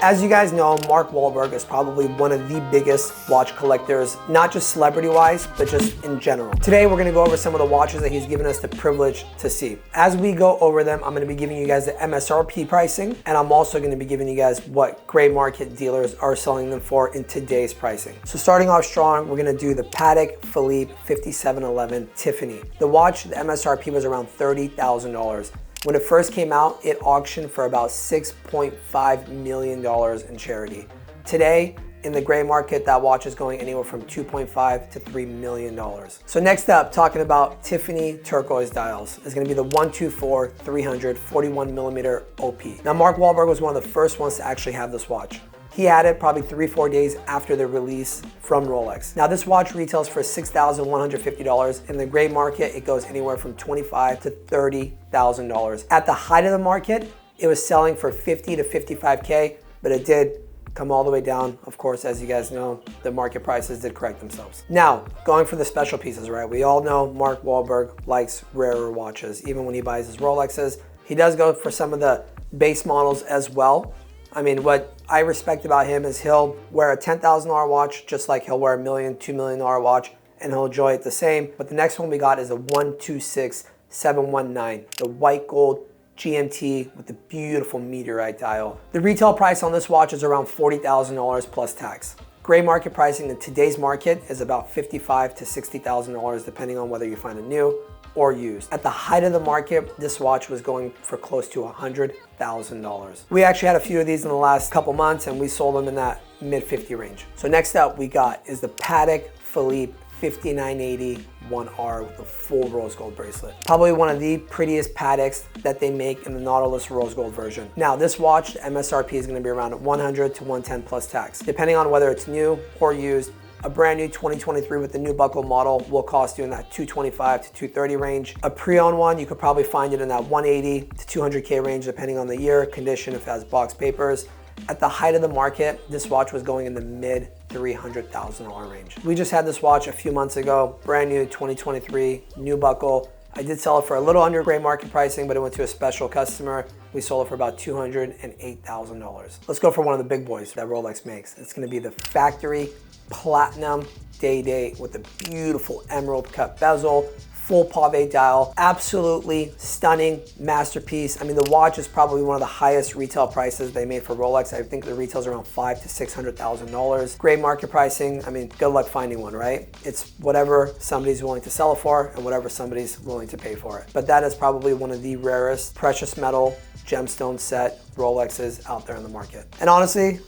As you guys know, Mark Wahlberg is probably one of the biggest watch collectors, not just celebrity-wise, but just in general. Today, we're gonna go over some of the watches that he's given us the privilege to see. As we go over them, I'm gonna be giving you guys the MSRP pricing, and I'm also gonna be giving you guys what gray market dealers are selling them for in today's pricing. So starting off strong, we're gonna do the Patek Philippe 5711 Tiffany. The watch, the MSRP was around $30,000. When it first came out, it auctioned for about $6.5 million in charity. Today, in the gray market, that watch is going anywhere from $2.5 to $3 million. So next up, talking about Tiffany turquoise dials, is gonna be the 124-300 41mm OP. Now, Mark Wahlberg was one of the first ones to actually have this watch. He had it probably 3-4 days after the release from Rolex. Now this watch retails for $6,150. In the gray market, it goes anywhere from $25,000 to $30,000. At the height of the market, it was selling for $50,000 to $55,000, but it did come all the way down. Of course, as you guys know, the market prices did correct themselves. Now, going for the special pieces, right? We all know Mark Wahlberg likes rarer watches. Even when he buys his Rolexes, he does go for some of the base models as well. I mean, what I respect about him is he'll wear a $10,000 watch just like he'll wear a $1 million, $2 million watch, and he'll enjoy it the same. But the next one we got is a 126719, the white gold GMT with the beautiful meteorite dial. The retail price on this watch is around $40,000 plus tax. Gray market pricing in today's market is about $55,000 to $60,000 depending on whether you find a new or used. At the height of the market, this watch was going for close to $100,000. We actually had a few of these in the last couple months and we sold them in that mid-50 range. So next up we got is the Patek Philippe 5980 1R with a full rose gold bracelet. Probably one of the prettiest Pateks that they make in the Nautilus rose gold version. Now this watch, the MSRP is gonna be around $100 to $110 plus tax. Depending on whether it's new or used, a brand new 2023 with the new buckle model will cost you in that $225 to $230 range. A pre-owned one, you could probably find it in that $180 to $200K range depending on the year, condition, if it has box papers. At the height of the market, this watch was going in the mid $300,000 range. We just had this watch a few months ago, brand new 2023, new buckle. I did sell it for a little under gray market pricing, but it went to a special customer. We sold it for about $208,000. Let's go for one of the big boys that Rolex makes. It's gonna be the factory platinum day with a beautiful emerald cut bezel, full pave dial, absolutely stunning masterpiece. I mean, the watch is probably one of the highest retail prices they made for Rolex. I think the retail's around $500,000 to $600,000. Gray market pricing, I mean, good luck finding one, right? It's whatever somebody's willing to sell it for and whatever somebody's willing to pay for it. But that is probably one of the rarest precious metal gemstone set Rolexes out there in the market. And honestly,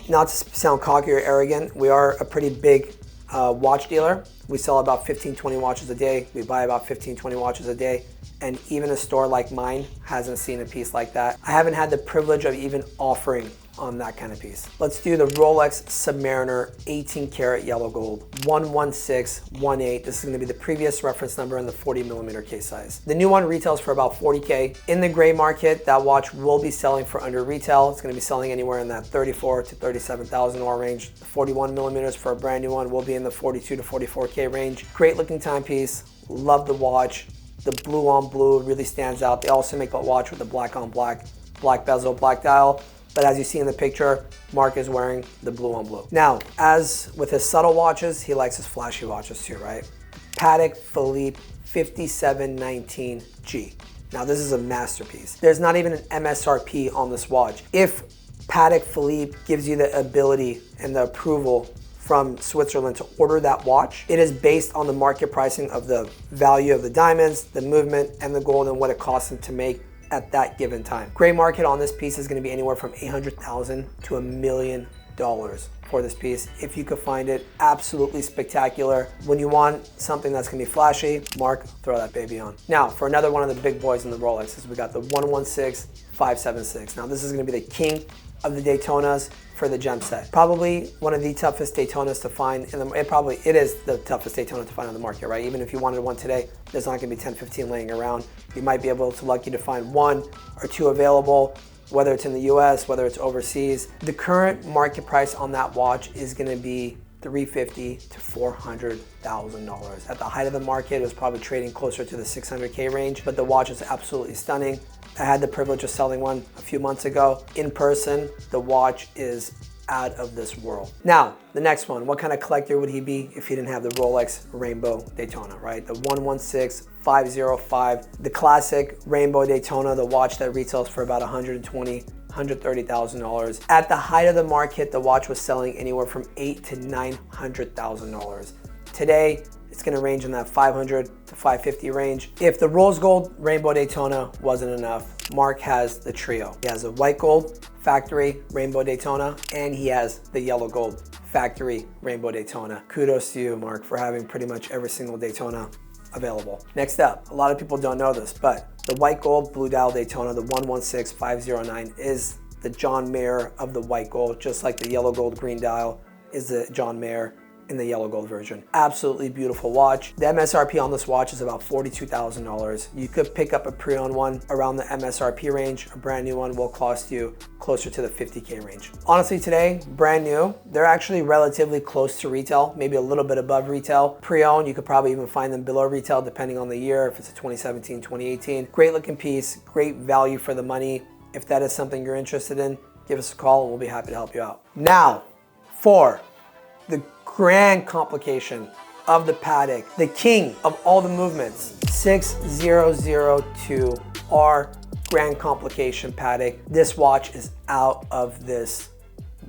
not to sound cocky or arrogant, we are a pretty big watch dealer. We sell about 15-20 watches a day. We buy about 15-20 watches a day. And even a store like mine hasn't seen a piece like that. I haven't had the privilege of even offering on that kind of piece. Let's do the Rolex Submariner 18 karat yellow gold, 11618. This is gonna be the previous reference number in the 40mm case size. The new one retails for about $40K. In the gray market, that watch will be selling for under retail. It's gonna be selling anywhere in that $34,000 to $37,000 range. The 41mm for a brand new one will be in the $42,000 to $44K range. Great looking timepiece, love the watch. The blue on blue really stands out. They also make a watch with the black on black, black bezel, black dial. But as you see in the picture, Mark is wearing the blue on blue. Now, as with his subtle watches, he likes his flashy watches too, right? Patek Philippe 5719G. Now this is a masterpiece. There's not even an MSRP on this watch. If Patek Philippe gives you the ability and the approval from Switzerland to order that watch, it is based on the market pricing of the value of the diamonds, the movement, and the gold and what it costs them to make at that given time. Gray market on this piece is gonna be anywhere from $800,000 to $1 million for this piece. If you could find it, absolutely spectacular. When you want something that's gonna be flashy, Mark, throw that baby on. Now, for another one of the big boys in the Rolexes, we got the 116576. Now this is gonna be the king of the Daytonas for the gem set. Probably one of the toughest Daytonas to find in the, it is the toughest Daytona to find on the market, right? Even if you wanted one today, there's not gonna be 10, 15 laying around. You might be lucky to find one or two available, whether it's in the US, whether it's overseas. The current market price on that watch is gonna be $350,000 to $400,000. At the height of the market, it was probably trading closer to the $600K range, but the watch is absolutely stunning. I had the privilege of selling one a few months ago. In person, the watch is out of this world. Now, the next one, what kind of collector would he be if he didn't have the Rolex Rainbow Daytona, right? The 116505, the classic Rainbow Daytona, the watch that retails for about $130,000. At the height of the market, the watch was selling anywhere from $800,000 to $900,000. Today, it's gonna range in that $500 to $550 range. If the rose gold Rainbow Daytona wasn't enough, Mark has the trio. He has a white gold factory Rainbow Daytona, and he has the yellow gold factory Rainbow Daytona. Kudos to you, Mark, for having pretty much every single Daytona available. Next up, a lot of people don't know this, but the white gold blue dial Daytona, the 116509, is the John Mayer of the white gold, just like the yellow gold green dial is the John Mayer in the yellow gold version. Absolutely beautiful watch. The MSRP on this watch is about $42,000. You could pick up a pre-owned one around the MSRP range. A brand new one will cost you closer to the $50K range. Honestly, today, brand new, they're actually relatively close to retail, maybe a little bit above retail. Pre-owned, you could probably even find them below retail depending on the year, if it's a 2017, 2018. Great looking piece, great value for the money. If that is something you're interested in, give us a call and we'll be happy to help you out. Now, for the grand complication of the Patek, the king of all the movements, 6002 R grand complication Patek. This watch is out of this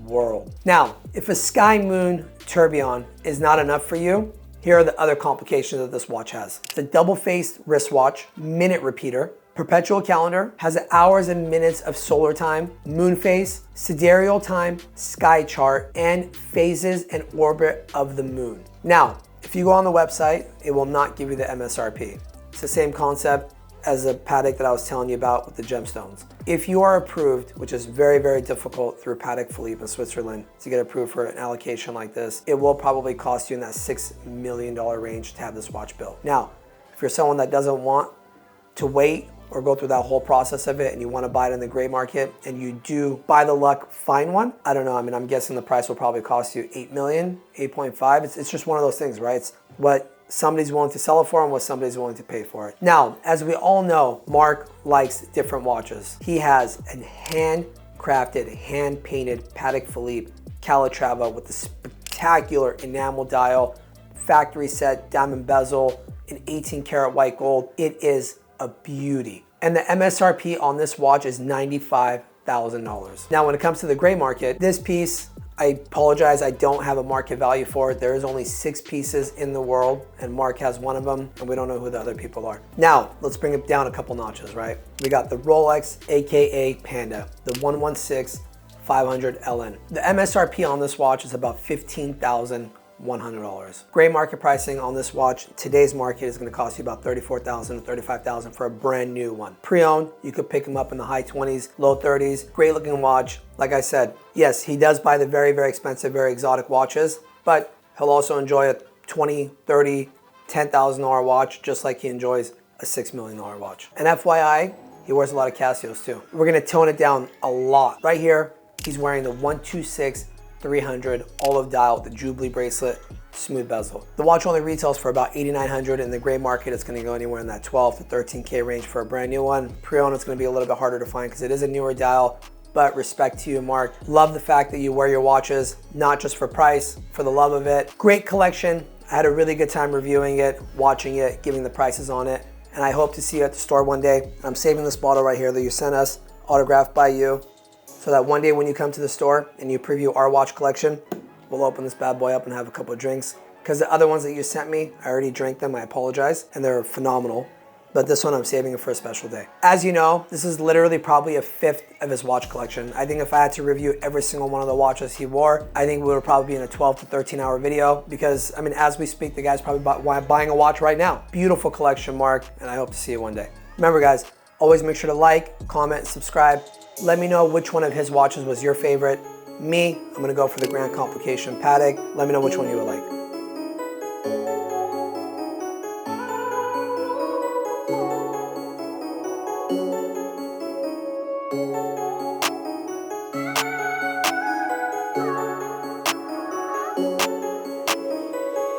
world. Now, if a Sky Moon tourbillon is not enough for you, here are the other complications that this watch has. It's a double-faced wristwatch, minute repeater, perpetual calendar, has hours and minutes of solar time, moon phase, sidereal time, sky chart, and phases and orbit of the moon. Now, if you go on the website, it will not give you the MSRP. It's the same concept as the Patek that I was telling you about with the gemstones. If you are approved, which is very, very difficult through Patek Philippe in Switzerland to get approved for an allocation like this, it will probably cost you in that $6 million range to have this watch built. Now, if you're someone that doesn't want to wait or go through that whole process of it and you want to buy it in the gray market and you do, by the luck, find one, I don't know, I mean, I'm guessing the price will probably cost you 8 million, 8.5. It's just one of those things, right? It's what somebody's willing to sell it for and what somebody's willing to pay for it. Now, as we all know, Mark likes different watches. He has a handcrafted, hand-painted Patek Philippe Calatrava with the spectacular enamel dial, factory set, diamond bezel, an 18 karat white gold. It is a beauty. And the MSRP on this watch is $95,000. Now, when it comes to the gray market, this piece, I apologize, I don't have a market value for it. There is only 6 pieces in the world and Mark has one of them and we don't know who the other people are. Now, let's bring it down a couple notches, right? We got the Rolex, AKA Panda, the 116500 LN. The MSRP on this watch is about $15,100. Gray market pricing on this watch, today's market is going to cost you about $34,000 to $35,000 for a brand new one. Pre-owned, you could pick them up in the high 20s, low 30s. Great looking watch. Like I said, yes, he does buy the very, very expensive, very exotic watches, but he'll also enjoy a $20,000, $30,000, $10,000 watch, just like he enjoys a $6 million watch. And FYI, he wears a lot of Casios too. We're going to tone it down a lot. Right here, he's wearing the 126-300 olive dial with the Jubilee bracelet, smooth bezel. The watch only retails for about $8,900. In the gray market, it's gonna go anywhere in that 12 to 13K range for a brand new one. Pre-owned, it's gonna be a little bit harder to find because it is a newer dial, but respect to you, Mark. Love the fact that you wear your watches, not just for price, for the love of it. Great collection. I had a really good time reviewing it, watching it, giving the prices on it, and I hope to see you at the store one day. I'm saving this bottle right here that you sent us, autographed by you, so that one day when you come to the store and you preview our watch collection, we'll open this bad boy up and have a couple of drinks. Because the other ones that you sent me, I already drank them, I apologize, and they're phenomenal. But this one I'm saving it for a special day. As you know, this is literally probably a fifth of his watch collection. I think if I had to review every single one of the watches he wore, I think we would probably be in a 12 to 13 hour video because, I mean, as we speak, the guy's probably buying a watch right now. Beautiful collection, Mark, and I hope to see you one day. Remember guys, always make sure to like, comment, subscribe. Let me know which one of his watches was your favorite. Me, I'm gonna go for the Grand Complication Patek. Let me know which one you would like.